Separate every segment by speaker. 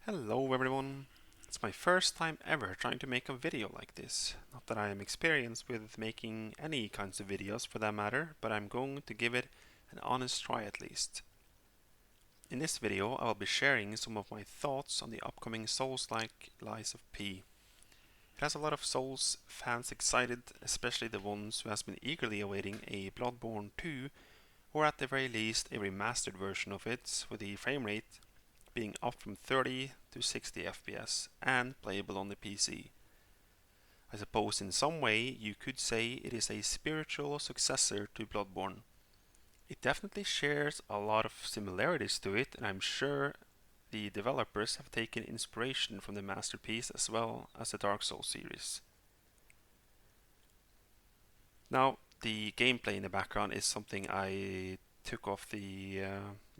Speaker 1: Hello everyone! It's my first time ever trying to make a video like this. Not that I am experienced with making any kinds of videos for that matter, but I'm going to give it an honest try at least. In this video I will be sharing some of my thoughts on the upcoming Souls-like Lies of P. It has a lot of Souls fans excited, especially the ones who has been eagerly awaiting a Bloodborne 2 or at the very least a remastered version of it with the frame rate being up from 30 to 60 FPS and playable on the PC. I suppose in some way you could say it is a spiritual successor to Bloodborne. It definitely shares a lot of similarities to it, and I'm sure the developers have taken inspiration from the masterpiece as well as the Dark Souls series. Now, the gameplay in the background is something I took off the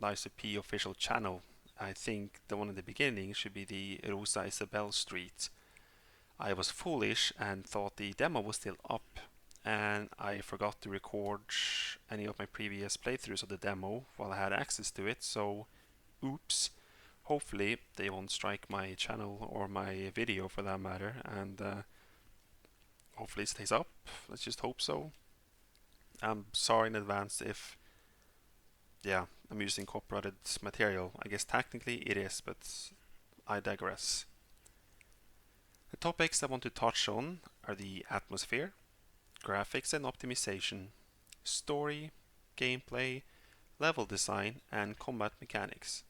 Speaker 1: Lies of P official channel. I think the one in the beginning should be the Rosa Isabel Street. I was foolish and thought the demo was still up, and I forgot to record any of my previous playthroughs of the demo while I had access to it, so oops. Hopefully they won't strike my channel or my video for that matter, and hopefully it stays up. Let's just hope so. I'm sorry in advance if, yeah, I'm using copyrighted material. I guess technically it is, but I digress. The topics I want to touch on are the atmosphere, graphics and optimization, story, gameplay, level design, and combat mechanics.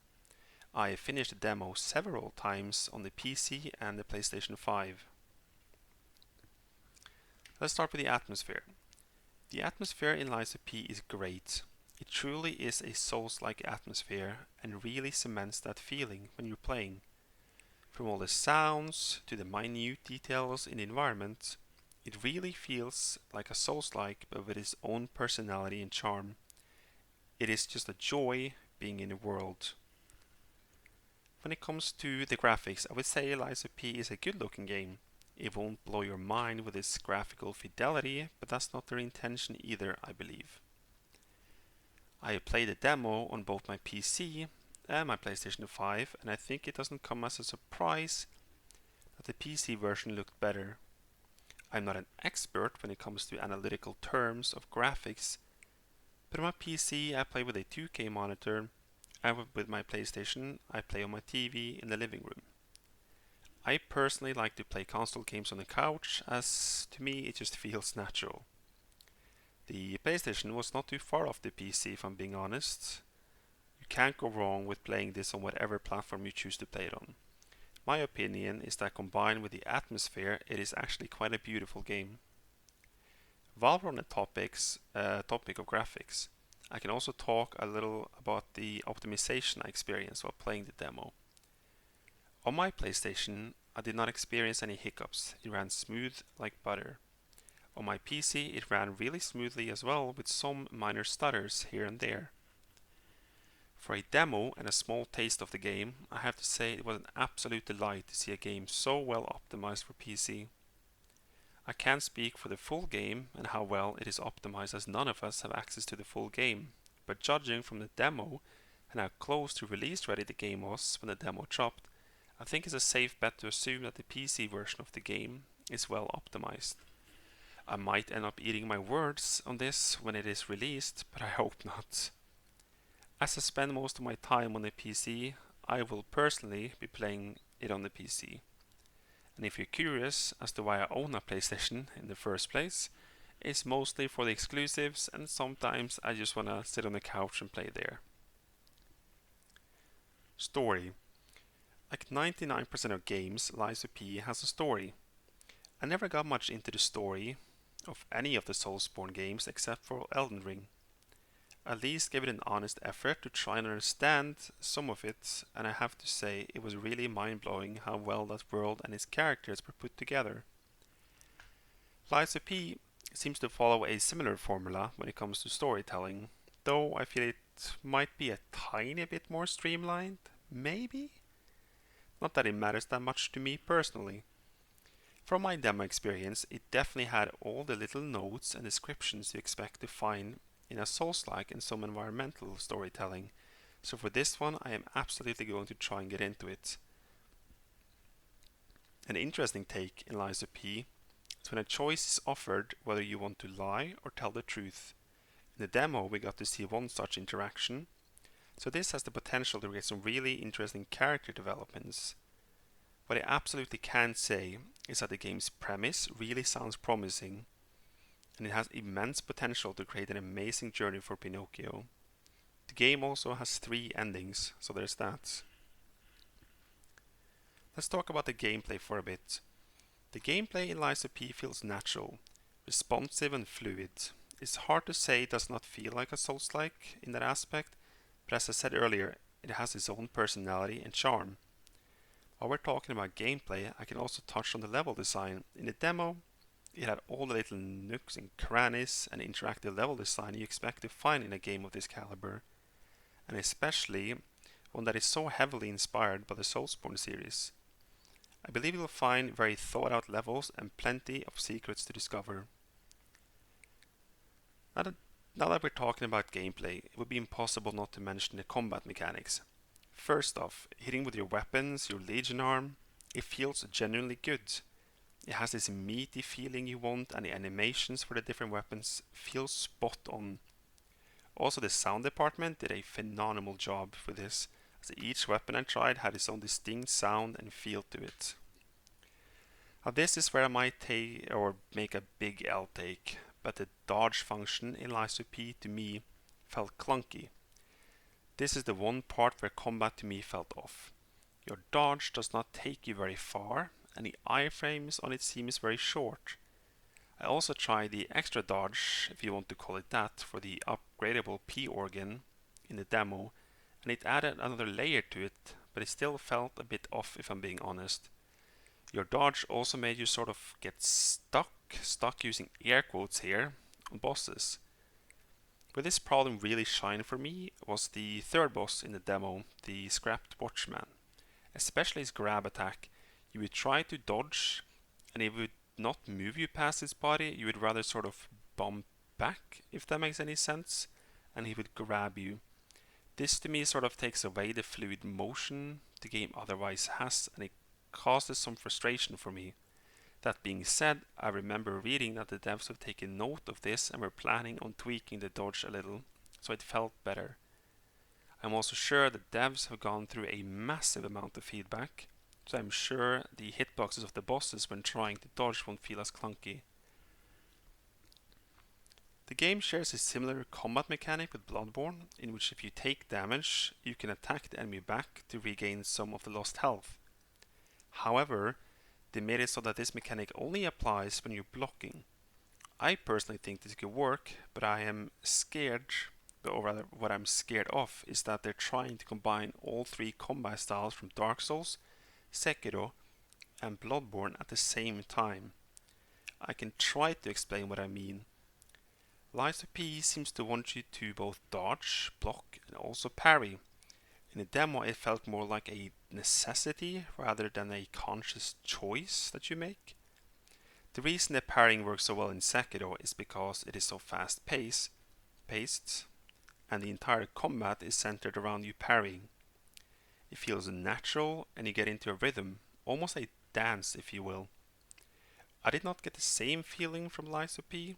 Speaker 1: I finished the demo several times on the PC and the PlayStation 5. Let's start with the atmosphere. The atmosphere in Lies of P is great. It truly is a Souls-like atmosphere and really cements that feeling when you're playing. From all the sounds to the minute details in the environment, it really feels like a Souls-like but with its own personality and charm. It is just a joy being in the world. When it comes to the graphics, I would say Lies of P is a good looking game. It won't blow your mind with its graphical fidelity, but that's not their intention either, I believe. I played the demo on both my PC and my PlayStation 5, and I think it doesn't come as a surprise that the PC version looked better. I'm not an expert when it comes to analytical terms of graphics, but on my PC I play with a 2K monitor, and with my PlayStation I play on my TV in the living room. I personally like to play console games on the couch, as to me it just feels natural. The PlayStation was not too far off the PC if I'm being honest. You can't go wrong with playing this on whatever platform you choose to play it on. My opinion is that combined with the atmosphere, it is actually quite a beautiful game. While we're on the topic of graphics, I can also talk a little about the optimization I experienced while playing the demo. On my PlayStation, I did not experience any hiccups. It ran smooth like butter. On my PC, it ran really smoothly as well, with some minor stutters here and there. For a demo and a small taste of the game, I have to say it was an absolute delight to see a game so well optimized for PC. I can't speak for the full game and how well it is optimized, as none of us have access to the full game, but judging from the demo and how close to release ready the game was when the demo dropped, I think it's a safe bet to assume that the PC version of the game is well optimized. I might end up eating my words on this when it is released, but I hope not. As I spend most of my time on the PC, I will personally be playing it on the PC. And if you're curious as to why I own a PlayStation in the first place, it's mostly for the exclusives, and sometimes I just wanna sit on the couch and play there. Story. Like 99% of games, Lies of P has a story. I never got much into the story of any of the Soulsborne games except for Elden Ring. At least gave it an honest effort to try and understand some of it, and I have to say it was really mind blowing how well that world and its characters were put together. Lies of P seems to follow a similar formula when it comes to storytelling, though I feel it might be a tiny bit more streamlined, maybe? Not that it matters that much to me personally. From my demo experience, it definitely had all the little notes and descriptions you expect to find in a Souls-like and some environmental storytelling, so for this one I am absolutely going to try and get into it. An interesting take in Lies of P is when a choice is offered whether you want to lie or tell the truth. In the demo, we got to see one such interaction, so this has the potential to create some really interesting character developments. What I absolutely can say is that the game's premise really sounds promising, and it has immense potential to create an amazing journey for Pinocchio. The game also has 3 endings, so there's that. Let's talk about the gameplay for a bit. The gameplay in Lies of P feels natural, responsive and fluid. It's hard to say it does not feel like a Souls-like in that aspect, but as I said earlier, it has its own personality and charm. While we're talking about gameplay, I can also touch on the level design. In the demo, it had all the little nooks and crannies and interactive level design you expect to find in a game of this caliber, and especially one that is so heavily inspired by the Soulsborne series. I believe you'll find very thought out levels and plenty of secrets to discover. Now that we're talking about gameplay, it would be impossible not to mention the combat mechanics. First off, hitting with your weapons, your Legion arm, it feels genuinely good. It has this meaty feeling you want, and the animations for the different weapons feel spot on. Also, the sound department did a phenomenal job with this, as each weapon I tried had its own distinct sound and feel to it. Now, this is where I might make a big L take, but the dodge function in Lies of P to me felt clunky. This is the one part where combat to me felt off. Your dodge does not take you very far, and the iframes on it seems very short. I also tried the extra dodge, if you want to call it that, for the upgradable P organ in the demo, and it added another layer to it, but it still felt a bit off if I'm being honest. Your dodge also made you sort of get stuck using air quotes here, on bosses. Where this problem really shined for me was the third boss in the demo, the Scrapped Watchman. Especially his grab attack. You would try to dodge, and it would not move you past his body, you would rather sort of bump back, if that makes any sense, and he would grab you. This to me sort of takes away the fluid motion the game otherwise has, and it causes some frustration for me. That being said, I remember reading that the devs have taken note of this and were planning on tweaking the dodge a little, so it felt better. I'm also sure the devs have gone through a massive amount of feedback, so I'm sure the hitboxes of the bosses when trying to dodge won't feel as clunky. The game shares a similar combat mechanic with Bloodborne, in which if you take damage, you can attack the enemy back to regain some of the lost health. However, they made it so that this mechanic only applies when you're blocking. I personally think this could work, but I am scared, or rather what I'm scared of, is that they're trying to combine all 3 combat styles from Dark Souls, Sekiro, and Bloodborne at the same time. I can try to explain what I mean. Lies of P seems to want you to both dodge, block, and also parry. In the demo, it felt more like a necessity rather than a conscious choice that you make. The reason the parrying works so well in Sekiro is because it is so fast-paced, and the entire combat is centered around you parrying. It feels natural, and you get into a rhythm, almost a dance, if you will. I did not get the same feeling from Lies of P.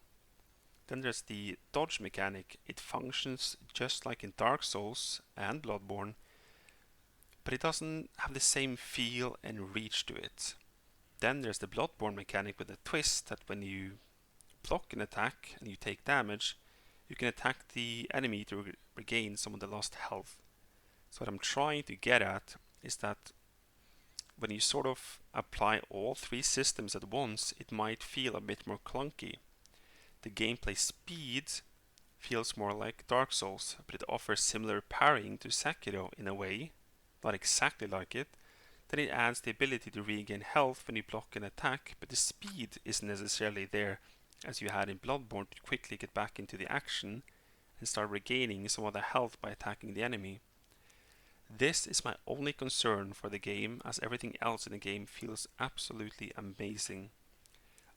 Speaker 1: Then there's the dodge mechanic. It functions just like in Dark Souls and Bloodborne, but it doesn't have the same feel and reach to it. Then there's the Bloodborne mechanic with a twist that when you block an attack and you take damage, you can attack the enemy to regain some of the lost health. So what I'm trying to get at is that when you sort of apply all 3 systems at once, it might feel a bit more clunky. The gameplay speed feels more like Dark Souls, but it offers similar parrying to Sekiro in a way, not exactly like it. Then it adds the ability to regain health when you block an attack, but the speed isn't necessarily there as you had in Bloodborne to quickly get back into the action and start regaining some of the health by attacking the enemy. This is my only concern for the game, as everything else in the game feels absolutely amazing.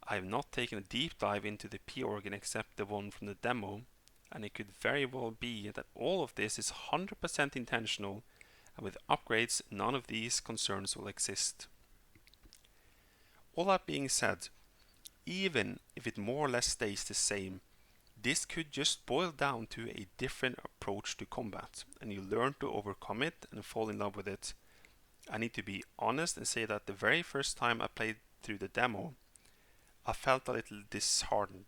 Speaker 1: I have not taken a deep dive into the P organ except the one from the demo, and it could very well be that all of this is 100% intentional, and with upgrades none of these concerns will exist. All that being said, even if it more or less stays the same, this could just boil down to a different approach to combat, and you learn to overcome it and fall in love with it. I need to be honest and say that the very first time I played through the demo, I felt a little disheartened,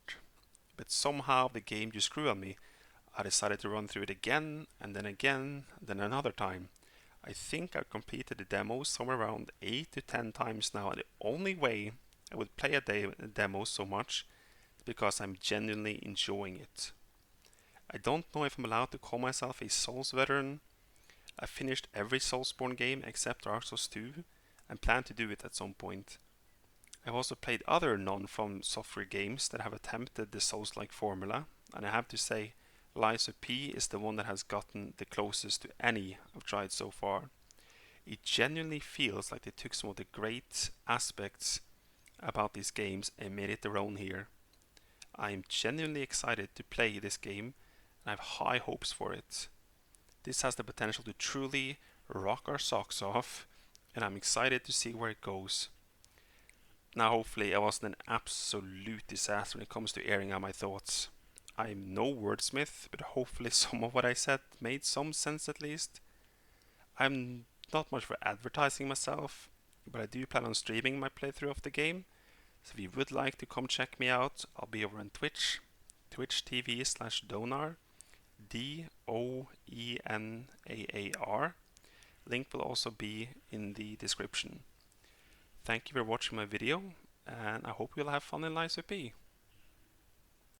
Speaker 1: but somehow the game just grew on me. I decided to run through it again, and then another time. I think I've completed the demo somewhere around 8 to 10 times now, and the only way I would play a demo so much is because I'm genuinely enjoying it. I don't know if I'm allowed to call myself a Souls veteran. I finished every Soulsborne game except Dark Souls 2 and plan to do it at some point. I've also played other non-From Software games that have attempted the Souls-like formula, and I have to say Lies of P is the one that has gotten the closest to any I've tried so far. It genuinely feels like they took some of the great aspects about these games and made it their own here. I am genuinely excited to play this game and I have high hopes for it. This has the potential to truly rock our socks off, and I'm excited to see where it goes. Now hopefully I wasn't an absolute disaster when it comes to airing out my thoughts. I'm no wordsmith, but hopefully some of what I said made some sense at least. I'm not much for advertising myself, but I do plan on streaming my playthrough of the game. So if you would like to come check me out, I'll be over on Twitch, twitch.tv/Donar, DOENAAR. Link will also be in the description. Thank you for watching my video, and I hope you'll have fun in Lies of P.